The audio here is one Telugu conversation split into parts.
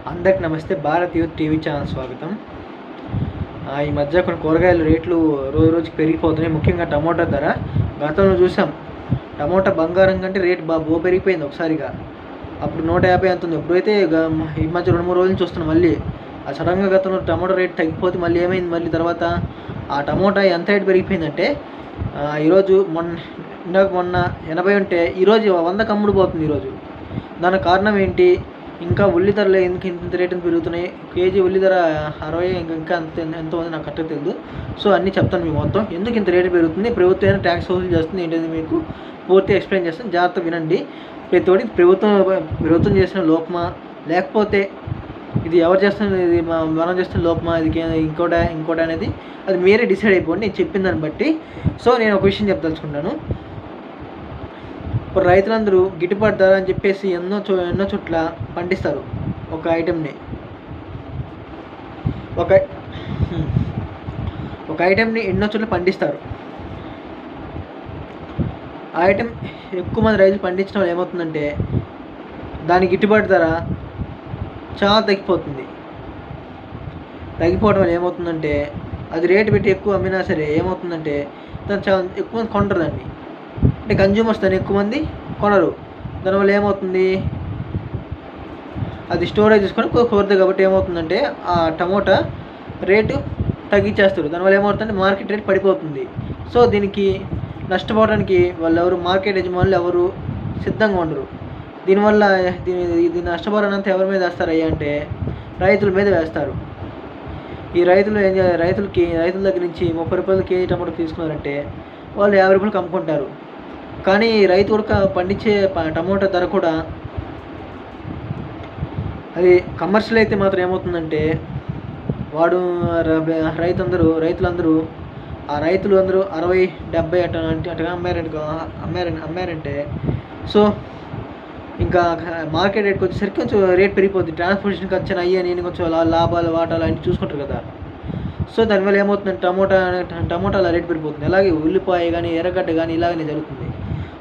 అందరికి నమస్తే. భారత్ యూత్ టీవీ ఛానల్ స్వాగతం. ఈ మధ్య కొన్ని కూరగాయల రేట్లు రోజు రోజుకి పెరిగిపోతున్నాయి. ముఖ్యంగా టమోటా ధర గతంలో చూసాం. టమోటా బంగారం కంటే రేటు పెరిగిపోయింది ఒకసారిగా. అప్పుడు 150 అంత ఉంది. ఎప్పుడైతే ఈ మధ్య 2-3 రోజుల నుంచి చూస్తున్నాం మళ్ళీ సడన్గా గతంలో టమోటా రేట్ తగ్గిపోతే మళ్ళీ ఏమైంది, మళ్ళీ తర్వాత ఆ టమోటా ఎంత రేటు పెరిగిపోయిందంటే ఈరోజు మొన్న 80 ఉంటే ఈరోజు 100కి అమ్ముడుపోతుంది ఈరోజు. దానికి కారణం ఏంటి? ఇంకా ఉల్లి ధరలు ఎందుకు ఇంత రేటుని పెరుగుతున్నాయి? కేజీ ఉల్లి ధర 60, ఇంకా ఎంత ఉంది నాకు కరెక్ట్గా తెలియదు. సో అన్నీ చెప్తాను మీకు మొత్తం. ఎందుకు ఇంత రేటు పెరుగుతుంది, ప్రభుత్వం ఏమైనా ట్యాక్స్ వసూలు చేస్తుంది ఏంటది మీకు పూర్తిగా ఎక్స్ప్లెయిన్ చేస్తాను. జాగ్రత్తగా వినండి. ప్రతి ఒక్కటి ప్రభుత్వం చేసిన లోపమా, లేకపోతే ఇది ఎవరు చేస్తున్న, ఇది మనం చేస్తున్న లోపమా, ఇది ఇంకోటి అనేది అది మీరే డిసైడ్ అయిపోండి నేను చెప్పిన దాన్ని బట్టి. సో నేను ఒక విషయం చెప్పదలుచుకుంటాను. ఇప్పుడు రైతులందరూ గిట్టుబాటు ధర అని చెప్పేసి ఎన్నో చోట్ల పండిస్తారు ఒక ఐటెంని. ఒక ఐటెంని ఎన్నో చోట్ల పండిస్తారు. ఆ ఐటెం ఎక్కువ మంది రైతులు పండించడం వల్ల ఏమవుతుందంటే దాని గిట్టుబాటు ధర చాలా తగ్గిపోవడం వల్ల ఏమవుతుందంటే అది రేటు పెట్టి ఎక్కువ అమ్మినా సరే ఏమవుతుందంటే దాన్ని చాలా ఎక్కువ మంది కొంటారు దాన్ని. అంటే కన్జ్యూమర్స్ దాన్ని ఎక్కువ మంది కొనరు. దానివల్ల ఏమవుతుంది, అది స్టోరేజ్ చేసుకొని కుదరదు. కాబట్టి ఏమవుతుందంటే ఆ టమోటా రేటు తగ్గించేస్తారు. దానివల్ల ఏమవుతుందంటే మార్కెట్ రేట్ పడిపోతుంది. సో దీనికి నష్టపోవడానికి మార్కెట్ యజమానులు ఎవరు సిద్ధంగా ఉండరు. దీనివల్ల దీన్ని నష్టపోవడానంత ఎవరి మీద వేస్తారయ్యా అంటే రైతుల మీద వేస్తారు. ఈ రైతుల దగ్గర నుంచి 30 రూపాయలు కేజీ టమాటో తీసుకున్నారంటే వాళ్ళు 50 రూపాయలకు అమ్ముకుంటారు. కానీ రైతు కూడా పండించే టమోటా ధర కూడా అది కమర్షియల్ అయితే మాత్రం ఏమవుతుందంటే వాడు రైతులందరూ ఆ రైతులు అందరూ 60-70 అట్టగా అమ్మారంటే సో ఇంకా మార్కెట్ రేట్కి వచ్చేసరికి కొంచెం రేట్ పెరిగిపోతుంది. ట్రాన్స్పోర్టేషన్ ఖర్చు నేను కొంచెం లాభాలు వాటాలు అన్నీ చూసుకుంటారు కదా. సో దానివల్ల ఏమవుతుందంటే టమోటాల రేట్ పెరిగిపోతుంది. అలాగే ఉల్లిపాయ కానీ ఎర్రగడ్డ కానీ ఇలాగనే జరుగుతుంది.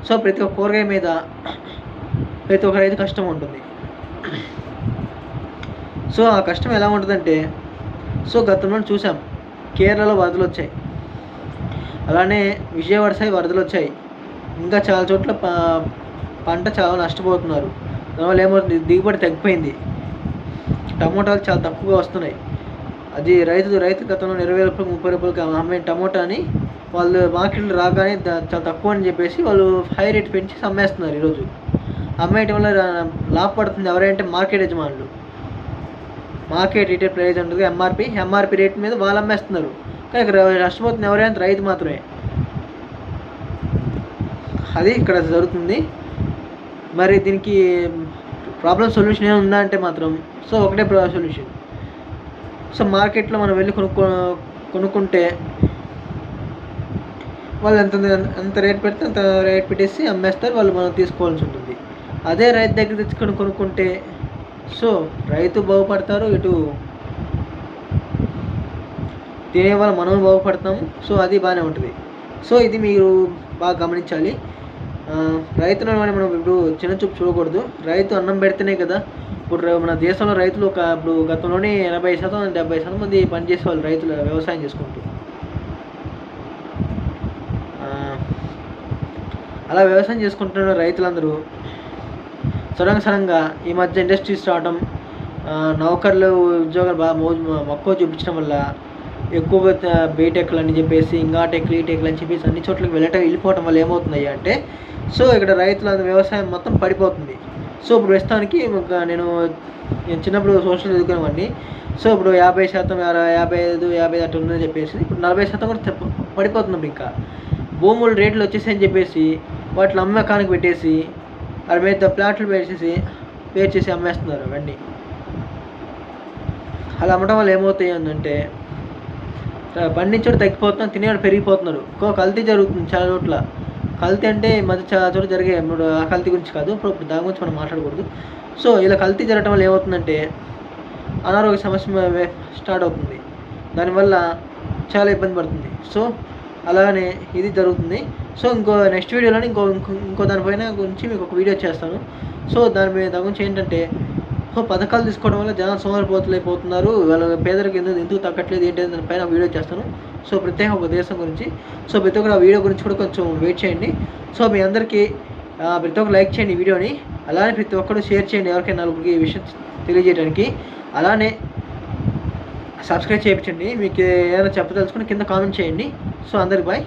సో ప్రతి ఒక్క కూరగాయ మీద ప్రతి ఒక్క రైతు కష్టం ఉంటుంది. సో ఆ కష్టం ఎలా ఉంటుందంటే గతంలో చూసాం, కేరళలో వరదలు వచ్చాయి, అలానే విజయవాడ సైడ్ వరదలు వచ్చాయి. ఇంకా చాలా చోట్ల పంట చాలా నష్టపోతున్నారు. దానివల్ల ఏమవుతుంది, దిగుబడి తగ్గిపోయింది. టమోటాలు చాలా తక్కువగా వస్తున్నాయి. అది రైతు గతంలో 20 రూపాయలు 30 రూపాయలకి అమ్మే టమోటాని వాళ్ళు మార్కెట్లో రాగానే చాలా తక్కువ అని చెప్పేసి వాళ్ళు హై రేట్ పెంచి అమ్మేస్తున్నారు. ఈరోజు అమ్మేయటం వల్ల లాభపడుతుంది ఎవరంటే మార్కెట్ యజమానులు. మార్కెట్ రిటైల్ ప్రైస్ ఉంటుంది ఎంఆర్పి రేట్ మీద వాళ్ళు అమ్మేస్తున్నారు. కానీ ఇక్కడ నష్టపోతుంది ఎవరైనా రైతు మాత్రమే. అది ఇక్కడ జరుగుతుంది. మరి దీనికి సొల్యూషన్ ఏమైనా ఉందా అంటే మాత్రం ఒకటే సొల్యూషన్. మార్కెట్లో మనం వెళ్ళి కొనుక్కుంటే వాళ్ళు ఎంత రేట్ పెడితే అంత రేట్ పెట్టేసి అమ్మేస్తారు. వాళ్ళు మనం తీసుకోవాల్సి ఉంటుంది. అదే రైతు దగ్గర తెచ్చుకొని కొనుక్కుంటే రైతు బాగుపడతారు, ఇటు తినేవాళ్ళు మనం బాగుపడతాము. అది బాగానే ఉంటుంది. ఇది మీరు బాగా గమనించాలి. రైతులను మనం ఇప్పుడు చిన్న చూపు చూడకూడదు. రైతు అన్నం పెడితేనే కదా. ఇప్పుడు మన దేశంలో రైతులు ఇప్పుడు గతంలోనే 80-70% మంది పనిచేసేవాళ్ళు రైతులు వ్యవసాయం చేసుకుంటూ. అలా వ్యవసాయం చేసుకుంటున్న రైతులందరూ సడన్గా ఈ మధ్య ఇండస్ట్రీస్ రావడం, నౌకర్లు ఉద్యోగాలు బాగా మక్కువ చూపించడం వల్ల ఎక్కువ బీటెక్లు అని చెప్పేసి ఇంకా టెక్లు ఈ టెక్లు అని చెప్పేసి అన్ని చోట్లకి వెళ్ళిపోవడం వల్ల ఏమవుతుంది అంటే ఇక్కడ రైతుల వ్యవసాయం మొత్తం పడిపోతుంది. ఇప్పుడు ప్రస్తుతానికి నేను చిన్నప్పుడు సోషల్ చదువుకునేవాడిని. ఇప్పుడు 50%, 55 అట్లా ఉందని చెప్పేసి ఇప్పుడు 40% కూడా పడిపోతున్నాం. ఇంకా భూములు రేట్లు వచ్చేసాయని చెప్పేసి వాటిని అమ్మకానికి పెట్టేసి వాటి మీద ప్లాట్లు పేర్ చేసి అమ్మేస్తున్నారు అవన్నీ. అలా అమ్మడం వల్ల ఏమవుతాయి అంటే పండించడం తగ్గిపోతున్నాం, తినేవాడు పెరిగిపోతున్నారు. కల్తీ జరుగుతుంది చాలా చోట్ల. కల్తీ అంటే మధ్య చాలా చోట్ల జరిగే ఆ కల్తీ గురించి కాదు, ఇప్పుడు దాని గురించి మనం మాట్లాడకూడదు. ఇలా కల్తీ జరగడం వల్ల ఏమవుతుందంటే అనారోగ్య సమస్య స్టార్ట్ అవుతుంది. దానివల్ల చాలా ఇబ్బంది పడుతుంది. అలాగనే ఇది జరుగుతుంది. నెక్స్ట్ వీడియోలో ఇంకో దానిపైన గురించి మీకు ఒక వీడియో చేస్తాను. దాని గురించి ఏంటంటే సో పథకాలు తీసుకోవడం వల్ల జనాలు సోమరిపోతులైపోతున్నారు, వాళ్ళ పేదరికి ఎందుకు తగ్గట్లేదు ఏంటి దానిపైన వీడియో చేస్తాను. సో ప్రత్యేక ఒక దేశం గురించి. సో ప్రతి ఒక్కరు ఆ వీడియో గురించి కూడా కొంచెం వెయిట్ చేయండి. సో మీ అందరికీ ప్రతి ఒక్కరు లైక్ చేయండి ఈ వీడియోని, అలానే ప్రతి ఒక్కరు షేర్ చేయండి ఎవరికైనా నలుగురికి ఈ విషయం తెలియజేయడానికి. అలానే సబ్స్క్రైబ్ చేయించండి. మీకు ఏమైనా చెప్పదలుచుకుని కింద కామెంట్ చేయండి. సో అందరికి బాయ్.